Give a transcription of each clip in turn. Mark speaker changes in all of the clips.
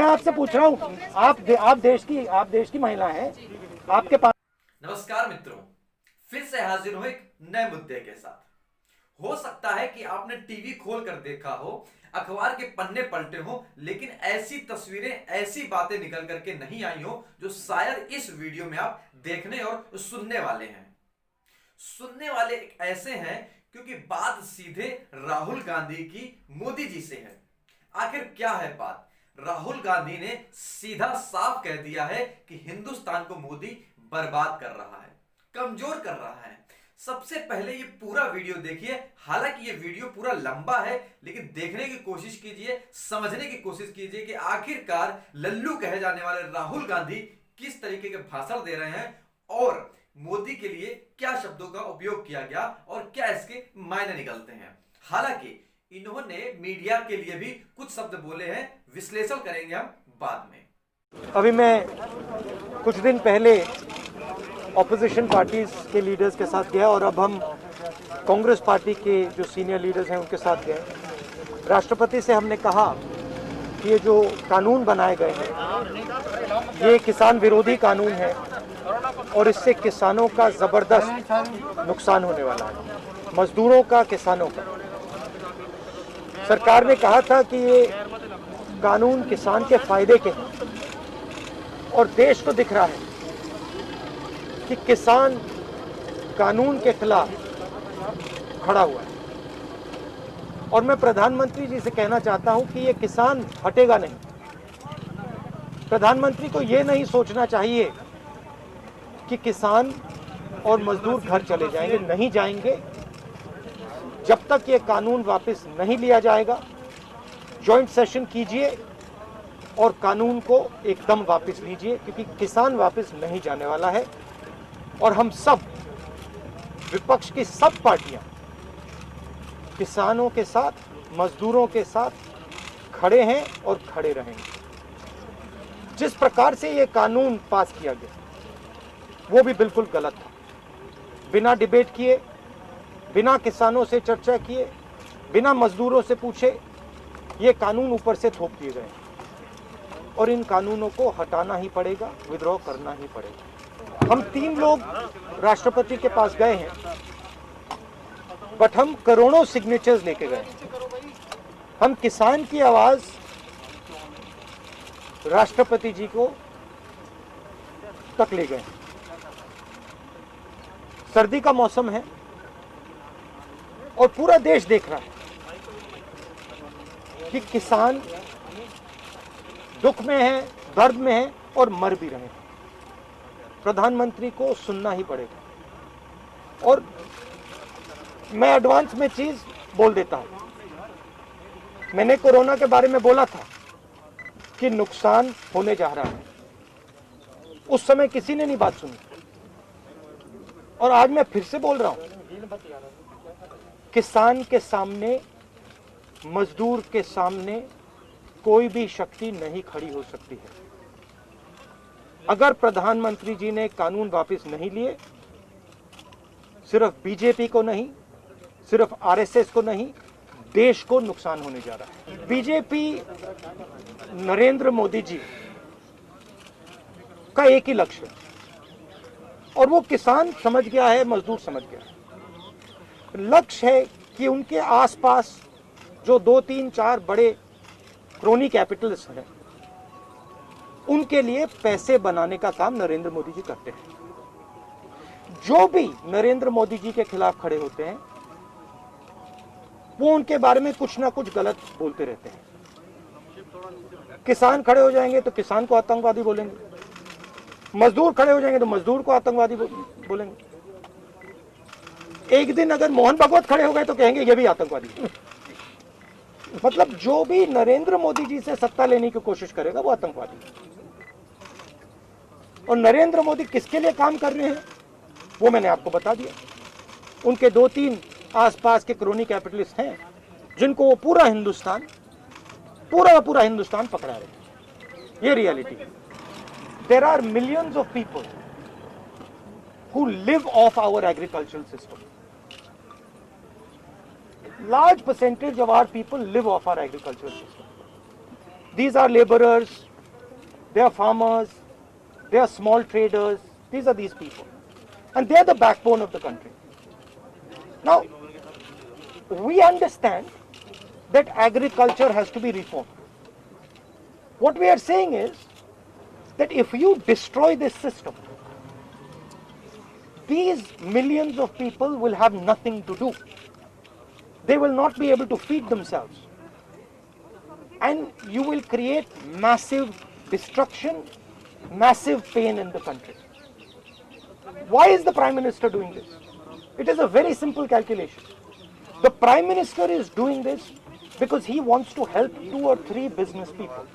Speaker 1: मैं आपसे पूछ रहा हूँ, आप देश की महिला हैं, आपके पास।
Speaker 2: नमस्कार मित्रों, फिर से हाजिर हूं एक नए मुद्दे के साथ। हो सकता है कि आपने टीवी खोल कर देखा हो, अखबार के पन्ने पलटे हो, लेकिन ऐसी तस्वीरें, ऐसी बातें निकल करके नहीं आई हो जो शायद इस वीडियो में आप देखने और सुनने वाले हैं। सुनने वाले एक ऐसे हैं क्योंकि बात सीधे राहुल गांधी की मोदी जी से है। आखिर क्या है बात? राहुल गांधी ने सीधा साफ कह दिया है कि हिंदुस्तान को मोदी बर्बाद कर रहा है, कमजोर कर रहा है। सबसे पहले ये पूरा वीडियो देखिए। हालांकि ये वीडियो पूरा लंबा है, लेकिन देखने की कोशिश कीजिए, समझने की कोशिश कीजिए कि आखिरकार लल्लू कहे जाने वाले राहुल गांधी किस तरीके के भाषण दे रहे हैं और मोदी के लिए क्या शब्दों का उपयोग किया गया और क्या इसके मायने निकलते हैं। हालांकि इन्होंने मीडिया के लिए भी कुछ शब्द बोले हैं, विश्लेषण करेंगे हम बाद में।
Speaker 1: अभी मैं कुछ दिन पहले ऑपोजिशन पार्टीज के लीडर्स के साथ गया और अब हम कांग्रेस पार्टी के जो सीनियर लीडर्स हैं उनके साथ गए। राष्ट्रपति से हमने कहा कि ये जो कानून बनाए गए हैं ये किसान विरोधी कानून है और इससे किसानों का ज़बरदस्त नुकसान होने वाला है, मजदूरों का, किसानों का। सरकार ने कहा था कि ये कानून किसान के फायदे के हैं और देश को दिख रहा है कि किसान कानून के खिलाफ खड़ा हुआ है। और मैं प्रधानमंत्री जी से कहना चाहता हूं कि ये किसान हटेगा नहीं। प्रधानमंत्री को ये नहीं सोचना चाहिए कि किसान और मजदूर घर चले जाएंगे, नहीं जाएंगे। जब तक ये कानून वापस नहीं लिया जाएगा, जॉइंट सेशन कीजिए और कानून को एकदम वापस लीजिए, क्योंकि किसान वापस नहीं जाने वाला है। और हम सब, विपक्ष की सब पार्टियां किसानों के साथ, मजदूरों के साथ खड़े हैं और खड़े रहेंगे। जिस प्रकार से ये कानून पास किया गया वो भी बिल्कुल गलत था। बिना डिबेट किए, बिना किसानों से चर्चा किए, बिना मजदूरों से पूछे ये कानून ऊपर से थोप दिए गए और इन कानूनों को हटाना ही पड़ेगा, विद्रॉ करना ही पड़ेगा। हम 3 लोग राष्ट्रपति के पास गए हैं, बट हम करोड़ों सिग्नेचर्स लेके गए। हम किसान की आवाज राष्ट्रपति जी को तक ले गए। सर्दी का मौसम है और पूरा देश देख रहा है कि किसान दुख में है, दर्द में है और मर भी रहे हैं। प्रधानमंत्री को सुनना ही पड़ेगा। और मैं एडवांस में चीज बोल देता हूं। मैंने कोरोना के बारे में बोला था कि नुकसान होने जा रहा है। उस समय किसी ने नहीं बात सुनी और आज मैं फिर से बोल रहा हूं, किसान के सामने, मजदूर के सामने कोई भी शक्ति नहीं खड़ी हो सकती है। अगर प्रधानमंत्री जी ने कानून वापस नहीं लिए, सिर्फ बीजेपी को नहीं, सिर्फ आरएसएस को नहीं, देश को नुकसान होने जा रहा है। बीजेपी, नरेंद्र मोदी जी का एक ही लक्ष्य है और वो किसान समझ गया है, मजदूर समझ गया है। लक्ष्य है कि उनके आसपास जो 2, 3, 4 बड़े क्रोनी कैपिटल्स हैं, उनके लिए पैसे बनाने का काम नरेंद्र मोदी जी करते हैं। जो भी नरेंद्र मोदी जी के खिलाफ खड़े होते हैं वो उनके बारे में कुछ ना कुछ गलत बोलते रहते हैं। किसान खड़े हो जाएंगे तो किसान को आतंकवादी बोलेंगे, मजदूर खड़े हो जाएंगे तो मजदूर को आतंकवादी बोलेंगे। एक दिन अगर मोहन भागवत खड़े हो गए तो कहेंगे ये भी आतंकवादी। मतलब जो भी नरेंद्र मोदी जी से सत्ता लेने की कोशिश करेगा वो आतंकवादी। और नरेंद्र मोदी किसके लिए काम कर रहे हैं वो मैंने आपको बता दिया। उनके 2-3 आसपास के क्रोनी कैपिटलिस्ट हैं जिनको वो पूरा हिंदुस्तान पकड़ा रहे हैं। ये रियलिटी है। There are millions of people who live off our agricultural system. Large percentage of our people live off our agricultural system. These are laborers, they are farmers, they are small traders. These are these people. And they are the backbone of the country. Now, we understand that agriculture has to be reformed. What we are saying is that if you destroy this system, these millions of people will have nothing to do. They will not be able to feed themselves. And you will create massive destruction, massive pain in the country. Why is the Prime Minister doing this? It is a very simple calculation. The Prime Minister is doing this because he wants to help 2 or 3 business people.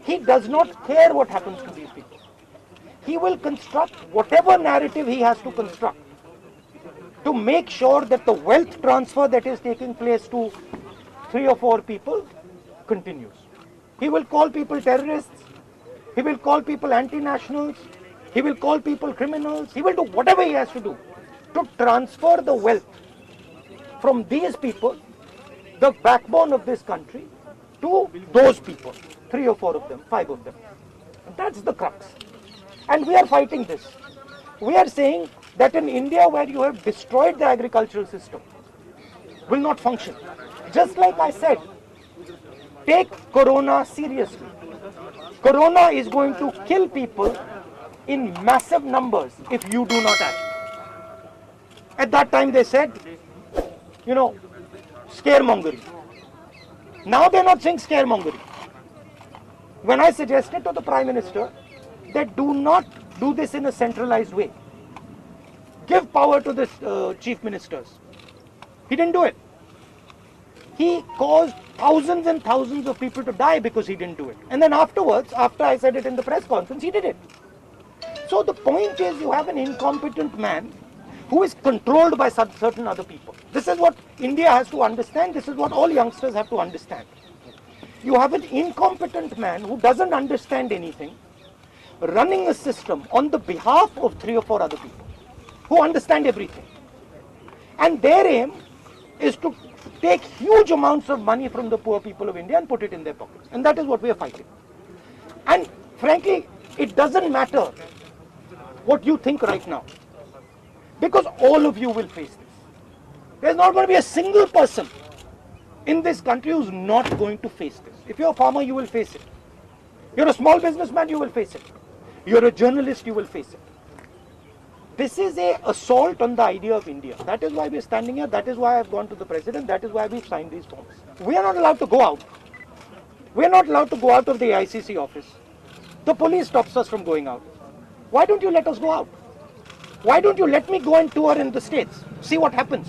Speaker 1: He does not care what happens to these people. He will construct whatever narrative he has to construct to make sure that the wealth transfer that is taking place to 3 or 4 people continues. He will call people terrorists. He will call people anti-nationals. He will call people criminals. He will do whatever he has to do to transfer the wealth from these people, the backbone of this country, to those people, 3 or 4 of them, 5 of them. That's the crux. And we are fighting this. We are saying that in India, where you have destroyed the agricultural system, will not function. Just like I said, take Corona seriously. Corona is going to kill people in massive numbers if you do not act. At that time they said, scaremongering. Now they're not saying scaremongering. When I suggested to the Prime Minister that do not do this in a centralized way, give power to the chief ministers, he didn't do it. He caused thousands and thousands of people to die because he didn't do it. And then afterwards, after I said it in the press conference, he did it. So the point is, you have an incompetent man who is controlled by certain other people. This is what India has to understand. This is what all youngsters have to understand. You have an incompetent man who doesn't understand anything, running a system on the behalf of 3 or 4 other people who understand everything. And their aim is to take huge amounts of money from the poor people of India and put it in their pockets. And that is what we are fighting. And frankly, it doesn't matter what you think right now, because all of you will face this. There's not going to be a single person in this country who's not going to face this. If you're a farmer, you will face it. You're a small businessman, you will face it. You're a journalist, you will face it. This is an assault on the idea of India. That is why we're standing here. That is why I've gone to the president. That is why we've signed these forms. We are not allowed to go out. We are not allowed to go out of the ICC office. The police stops us from going out. Why don't you let us go out? Why don't you let me go and tour in the states? See what happens.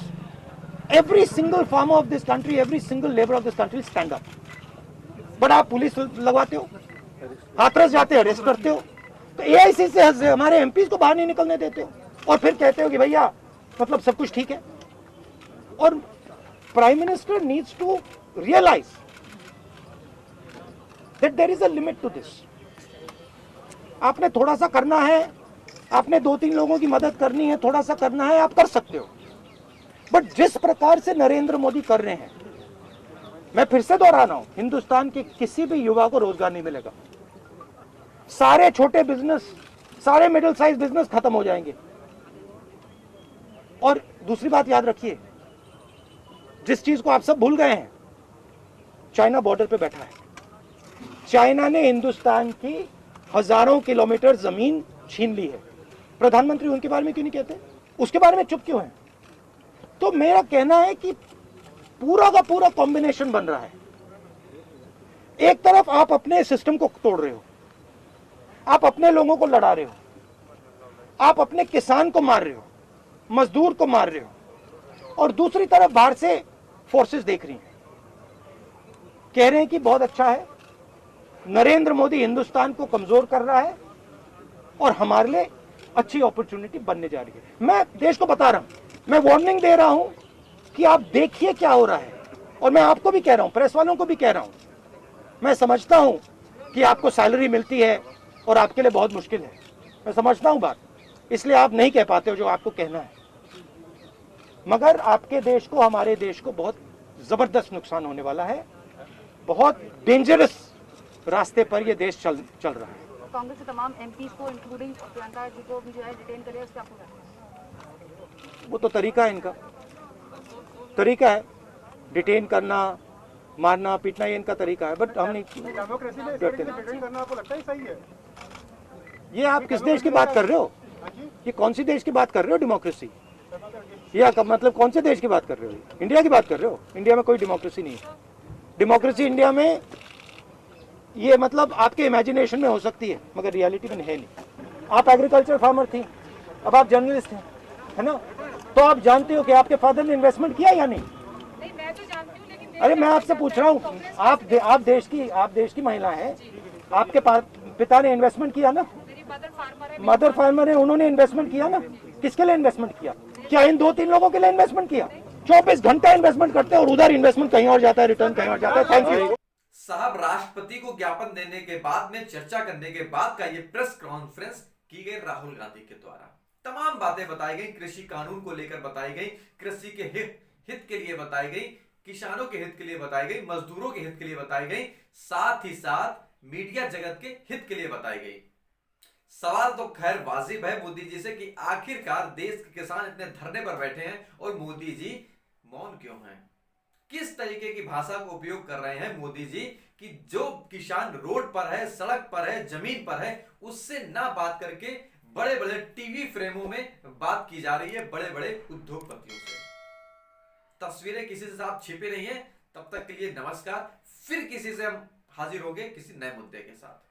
Speaker 1: Every single farmer of this country, every single labor of this country will stand up. But आप police लगवाते हो, हाथरस जाते हो, arrest करते हो, तो AIC से हमारे MPs को बाहर नहीं निकलने देते हो, और फिर कहते हो कि भैया मतलब सब कुछ ठीक है. और Prime Minister needs to realize that there is a limit to this. आपने थोड़ा सा करना है, आपने 2-3 लोगों की मदद करनी है, थोड़ा सा करना है, आप कर सकते हो. बट जिस प्रकार से नरेंद्र मोदी कर रहे हैं, मैं फिर से दोहरा रहा हूं, हिंदुस्तान के किसी भी युवा को रोजगार नहीं मिलेगा. सारे छोटे बिजनेस, सारे मिडिल साइज बिजनेस खत्म हो जाएंगे. और दूसरी बात याद रखिए, जिस चीज को आप सब भूल गए हैं, चाइना बॉर्डर पे बैठा है. चाइना ने हिंदुस्तान की हजारों किलोमीटर जमीन छीन ली है. प्रधानमंत्री उनके बारे में क्यों नहीं कहते? उसके बारे में चुप क्यों है? तो मेरा कहना है कि पूरा का पूरा कॉम्बिनेशन बन रहा है. एक तरफ आप अपने सिस्टम को तोड़ रहे हो, आप अपने लोगों को लड़ा रहे हो, आप अपने किसान को मार रहे हो, मजदूर को मार रहे हो, और दूसरी तरफ बाहर से फोर्सेस देख रही हैं, कह रहे हैं कि बहुत अच्छा है, नरेंद्र मोदी हिंदुस्तान को कमजोर कर रहा है और हमारे लिए अच्छी अपॉर्चुनिटी बनने जा रही है. मैं देश को बता रहा हूं, मैं वार्निंग दे रहा हूं कि आप देखिए क्या हो रहा है. और मैं आपको भी कह रहा हूं, प्रेस वालों को भी कह रहा हूं, मैं समझता हूं कि आपको सैलरी मिलती है और आपके लिए बहुत मुश्किल है. मैं समझता हूं बात, इसलिए आप नहीं कह पाते हो जो आपको कहना है. मगर आपके देश को, हमारे देश को बहुत जबरदस्त नुकसान होने वाला है. बहुत डेंजरस रास्ते पर ये देश चल रहा है।
Speaker 3: कांग्रेस के तमाम एमपीज को इंक्लूडिंग प्रियंका जी को भी जो है डिटेन करे, उस पर आपको क्या लगता है?
Speaker 1: वो तो तरीका है इनका, तरीका है डिटेन करना, मारना पीटना, ये इनका तरीका है। बट हम नहीं
Speaker 4: डेमोक्रेसी में डिटेन करना आपको लगता है सही है?
Speaker 1: ये आप किस देश की बात कर रहे हो? ये कौन सी देश की बात कर रहे हो डेमोक्रेसी? या मतलब कौन से देश की बात कर रहे हो? इंडिया की बात कर रहे हो? इंडिया में कोई डेमोक्रेसी नहीं है। डेमोक्रेसी इंडिया में ये मतलब आपके इमेजिनेशन में हो सकती है, मगर रियलिटी में है नहीं। आप एग्रीकल्चर फार्मर थी, अब आप जर्नलिस्ट हैं, है ना? तो आप जानते हो कि आपके फादर ने इन्वेस्टमेंट किया या नहीं?
Speaker 3: नहीं, मैं तो जानती हूँ, लेकिन
Speaker 1: अरे मैं आपसे पूछ रहा हूँ, आप देश की महिला हैं, आपके पिता ने इन्वेस्टमेंट किया ना?
Speaker 3: मेरी मदर फार्मर है।
Speaker 1: मदर फार्मर है, उन्होंने इन्वेस्टमेंट किया ना? किसके लिए इन्वेस्टमेंट किया? क्या इन 2-3 लोगों के लिए इन्वेस्टमेंट किया? 24 घंटा इन्वेस्टमेंट करते हैं और उधर इन्वेस्टमेंट कहीं और जाता है, रिटर्न कहीं और जाता है। थैंक यू
Speaker 2: साहब, राष्ट्रपति को ज्ञापन देने के बाद में चर्चा करने के बाद का ये प्रेस कॉन्फ्रेंस की गई राहुल गांधी के द्वारा। तमाम बातें बताई गई, कृषि कानून को लेकर बताई गई, कृषि के हित के लिए बताई गई, किसानों के हित के लिए बताई गई, मजदूरों के हित के लिए बताई गई, साथ ही साथ मीडिया जगत के हित के लिए बताई गई। सवाल तो खैर वाजिब है मोदी जी से कि आखिरकार देश के किसान इतने धरने पर बैठे हैं और मोदी जी मौन क्यों हैं? किस तरीके की भाषा का उपयोग कर रहे हैं मोदी जी कि जो किसान रोड पर है, सड़क पर है, जमीन पर है, उससे ना बात करके बड़े बड़े टीवी फ्रेमों में बात की जा रही है, बड़े बड़े उद्योगपतियों से। तस्वीरें किसी से आप छिपे नहीं है। तब तक के लिए नमस्कार। फिर किसी से हम हाजिर होंगे किसी नए मुद्दे के साथ।